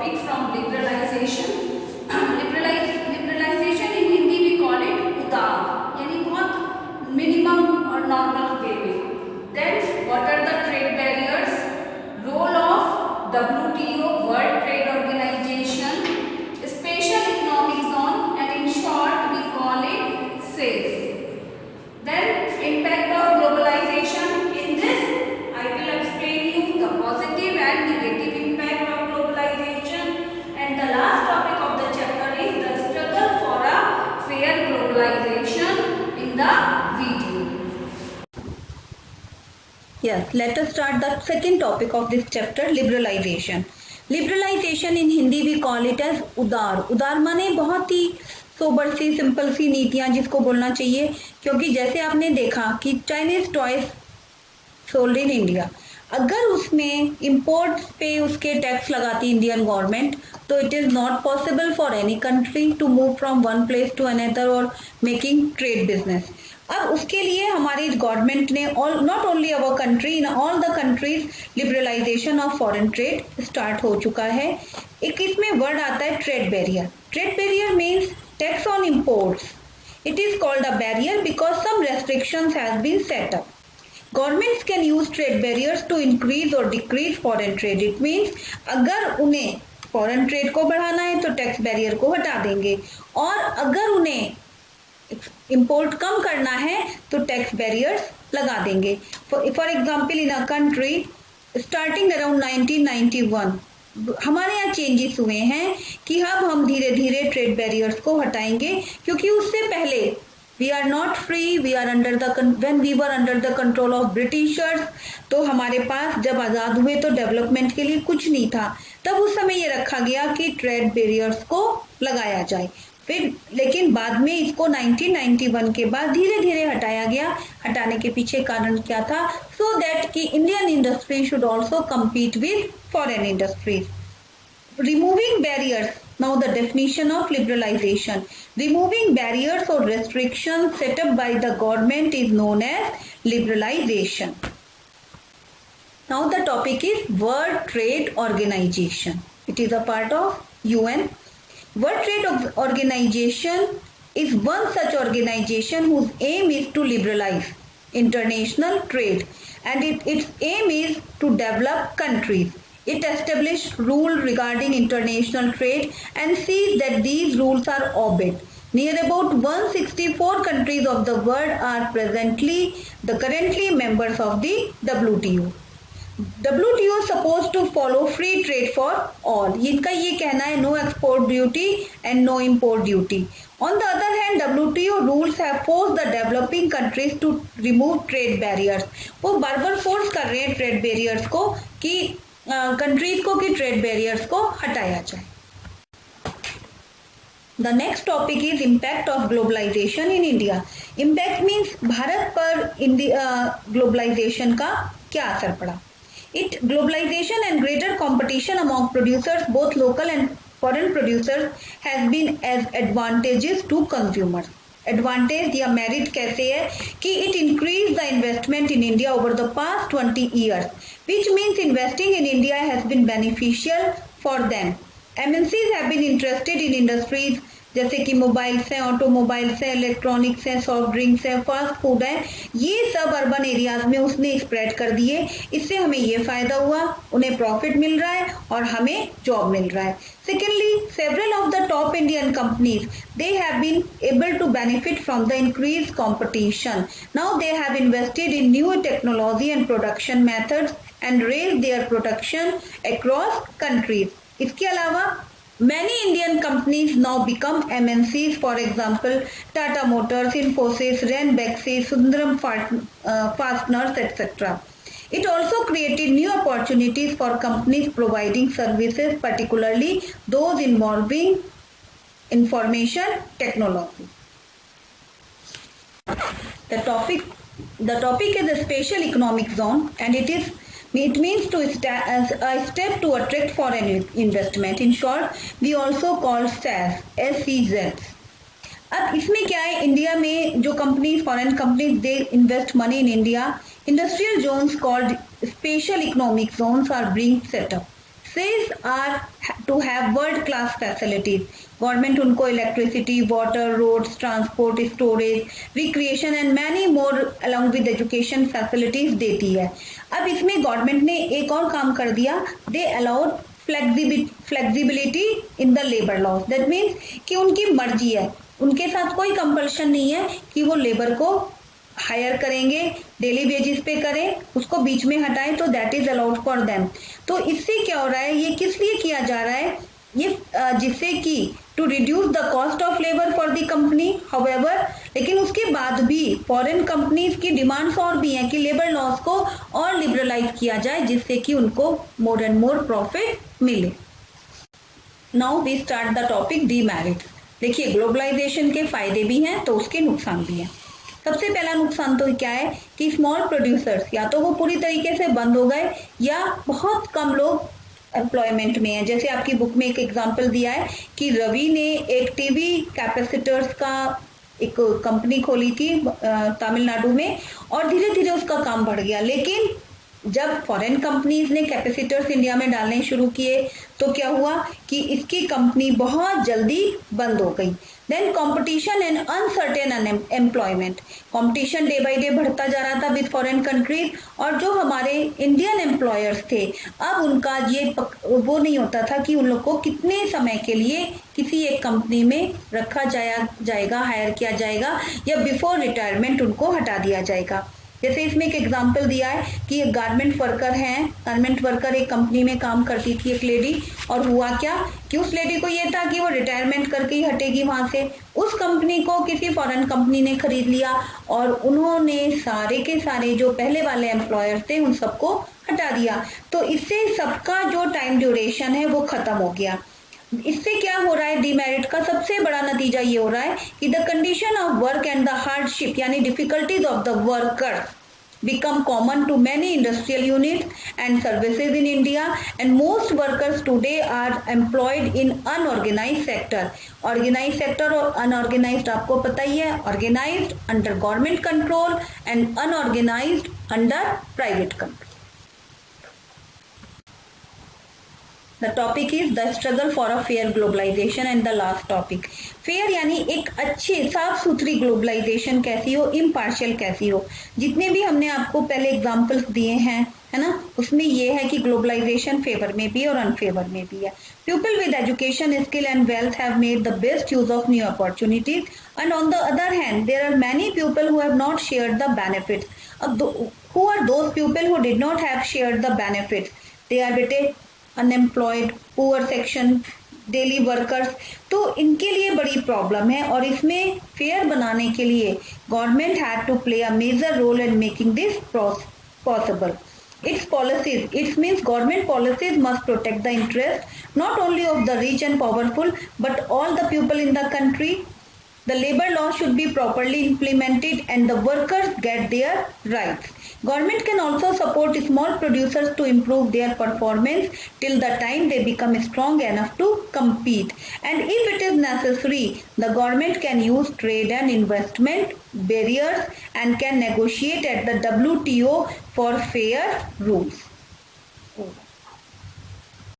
topic from liberalization. Liberalization in Hindi we call it उदार, यानी बहुत मिनिमम और नॉर्मल वे में. Then what are the trade barriers? Role of WTO, World Trade Organization, special economic zone, and in short we call it SEZ. Then impact of globalization. In this I will explain you the positive and negative impact of globalization, and the last topic of the chapter is the struggle for a fair globalization in the video. Yes, let us start the second topic of this chapter, liberalization. Liberalization in Hindi we call it as उदार. उदार माने बहुत ही sober सी simple सी नीतियां जिसको बोलना चाहिए, क्योंकि जैसे आपने देखा कि Chinese toys sold in India, अगर उसमें इंपोर्ट्स पे उसके टैक्स लगाती इंडियन गवर्नमेंट तो it is not possible for any country to move from one place to another और मेकिंग ट्रेड बिजनेस. अब उसके लिए हमारी गवर्नमेंट ने not only our country, in all the countries liberalisation of foreign trade start हो चुका है. एक इसमें वर्ड आता है trade barrier. Trade barrier means tax on imports. It is called a barrier because some restrictions has been set up. Governments can use trade barriers to increase or decrease foreign trade. It means अगर उन्हें foreign trade को बढ़ाना है तो tax barrier को हटा देंगे, और अगर उन्हें इंपोर्ट कम करना है तो टैक्स बैरियर्स लगा देंगे. For example in a country starting around 1991 हमारे यहाँ चेंजेस हुए हैं कि अब हम धीरे धीरे ट्रेड बैरियर्स को हटाएंगे, क्योंकि उससे पहले we are not free, we are under the when we were under the control of Britishers. तो हमारे पास जब आज़ाद हुए तो डेवलपमेंट के लिए कुछ नहीं था, तब उस समय ये रखा गया कि ट्रेड बैरियर्स को लगाया जाए. फिर लेकिन बाद में इसको 1991 के बाद धीरे धीरे हटाया गया. हटाने के पीछे कारण क्या था? सो दैट कि Indian industry should also compete with foreign industries. Removing barriers. Now the definition of liberalization. Removing barriers or restrictions set up by the government is known as liberalization. Now the topic is World Trade Organization. It is a part of UN. World Trade Organization is one such organization whose aim is to liberalize international trade, and its aim is to develop countries. It established rules regarding international trade and sees that these rules are obeyed. Near about 164 countries of the world are currently members of the WTO. WTO is supposed to follow free trade for all. इनका ये कहना है no export duty and no import duty. On the other hand, WTO rules have forced the developing countries to remove trade barriers. वो बार बार force कर रहे हैं trade barriers को कि कंट्रीज को कि ट्रेड बैरियर्स को हटाया जाए. The next topic is impact of globalisation in India. Impact means Bharat पर ग्लोबलाइजेशन का क्या असर पड़ा. It globalisation and greater competition among producers both local and foreign producers has been as advantages to consumers. Advantage या merit कैसे है कि it increase the investment in India over the past 20 years, which means investing in India has been beneficial for them. MNCs have been interested in industries जैसे कि mobiles हैं, automobiles हैं, electronics हैं, soft drinks हैं, fast food हैं. ये सब urban areas में उसने स्प्रेड कर दिए. इससे हमें ये फ़ायदा हुआ, उन्हें प्रॉफिट मिल रहा है और हमें जॉब मिल रहा है. Secondly, several of the top Indian companies, they have been able to benefit from the increased competition. Now they have invested in new technology and production methods and raised their production across countries. इसके अलावा many Indian companies now become MNCs. For example, Tata Motors, Infosys, Ranbaxy, Sundaram Fasteners, etc. It also created new opportunities for companies providing services, particularly those involving information technology. The topic is a special economic zone, and it means a step to attract foreign investment. In short, we also call SEZ. अब इसमें क्या है, India में जो companies foreign companies they invest money in India, industrial zones called special economic zones are being set up. Cities are to have world class facilities. Government उनको electricity, water, roads, transport, storage, recreation and many more along with education facilities देती है। अब इसमें government ने एक और काम कर दिया, they allowed flexibility in the labour laws. That means कि उनकी मर्जी है, उनके साथ कोई कंपल्शन नहीं है कि वो लेबर को हायर करेंगे, डेली बेसिस पे करें, उसको बीच में हटाएं, तो that is allowed for them. तो इससे क्या हो रहा है, ये किस लिए किया जा रहा है, ये जिससे कि to reduce the cost of labour for the company. However, लेकिन उसके बाद भी फॉरेन कंपनीज की डिमांड्स और भी हैं कि लेबर लॉज को और लिबरलाइज किया जाए, जिससे कि उनको मोर एंड मोर प्रॉफिट मिले। Now we start the topic demerits. देखिए, ग्लोबलाइजेशन के फायदे भी हैं तो उसके नुकसान भी हैं। सबसे पहला नुकसान तो क्या है कि स्मॉल प्रोड्यूसर्स या तो वो पूरी तरीके से बंद हो गए या बहुत कम लोग एम्प्लॉयमेंट में है। जैसे आपकी बुक में एक एग्जांपल दिया है कि रवि ने एक टीवी कैपेसिटर्स का एक कंपनी खोली थी तमिलनाडु में, और धीरे धीरे उसका काम बढ़ गया। लेकिन जब फॉरेन कंपनीज ने कैपेसिटर्स इंडिया में डालने शुरू किए तो क्या हुआ कि इसकी कंपनी बहुत जल्दी बंद हो गई। Then competition and uncertain employment, competition day by day बढ़ता जा रहा था विद फॉरेन कंट्रीज, और जो हमारे इंडियन एम्प्लॉयर्स थे, अब उनका ये वो नहीं होता था कि उन लोग को कितने समय के लिए किसी एक कंपनी में रखा जाएगा, हायर किया जाएगा, या बिफोर रिटायरमेंट उनको हटा दिया जाएगा। जैसे इसमें एक एग्जांपल दिया है कि एक गारमेंट वर्कर हैं, गारमेंट वर्कर एक कंपनी में काम करती थी एक लेडी, और हुआ क्या कि उस लेडी को ये था कि वो रिटायरमेंट करके ही हटेगी वहां से। उस कंपनी को किसी फॉरेन कंपनी ने खरीद लिया और उन्होंने सारे के सारे जो पहले वाले एम्प्लॉयर्स थे उन सबको हटा दिया। तो इससे सबका जो टाइम ड्यूरेशन है वो खत्म हो गया। इससे क्या हो रहा है, डीमेरिट का सबसे बड़ा नतीजा ये हो रहा है कि the condition of work and the hardship यानी difficulties of the worker become common to many industrial units and services in India, and most workers today are employed in unorganized sector. Organized sector और unorganized आपको पता ही है, organized under government control and unorganized under private control. The topic is the struggle for a fair globalization and the last topic. Fair यानी एक अच्छी साफ सुथरी globalisation कैसी हो, इम्पार्शियल कैसी हो। जितने भी हमने आपको पहले एग्जांपल्स दिए हैं, है ना, उसमें ये है कि ग्लोबलाइजेशन फेवर में भी और अनफेवर में भी है। People with education, skill and wealth have made the best use of new opportunities, and on the other hand there are many people who have not shared the benefits. अब who are those people who did not have shared the benefits? They are बेटे unemployed, poor section, daily workers. तो इनके लिए बड़ी problem है, और इसमें fair बनाने के लिए government had to play a major role in making this possible. Its policies, it means government policies must protect the interest not only of the rich and powerful but all the people in the country. The labor law should be properly implemented and the workers get their rights. Government can also support small producers to improve their performance till the time they become strong enough to compete. And if it is necessary, the government can use trade and investment barriers and can negotiate at the WTO for fair rules.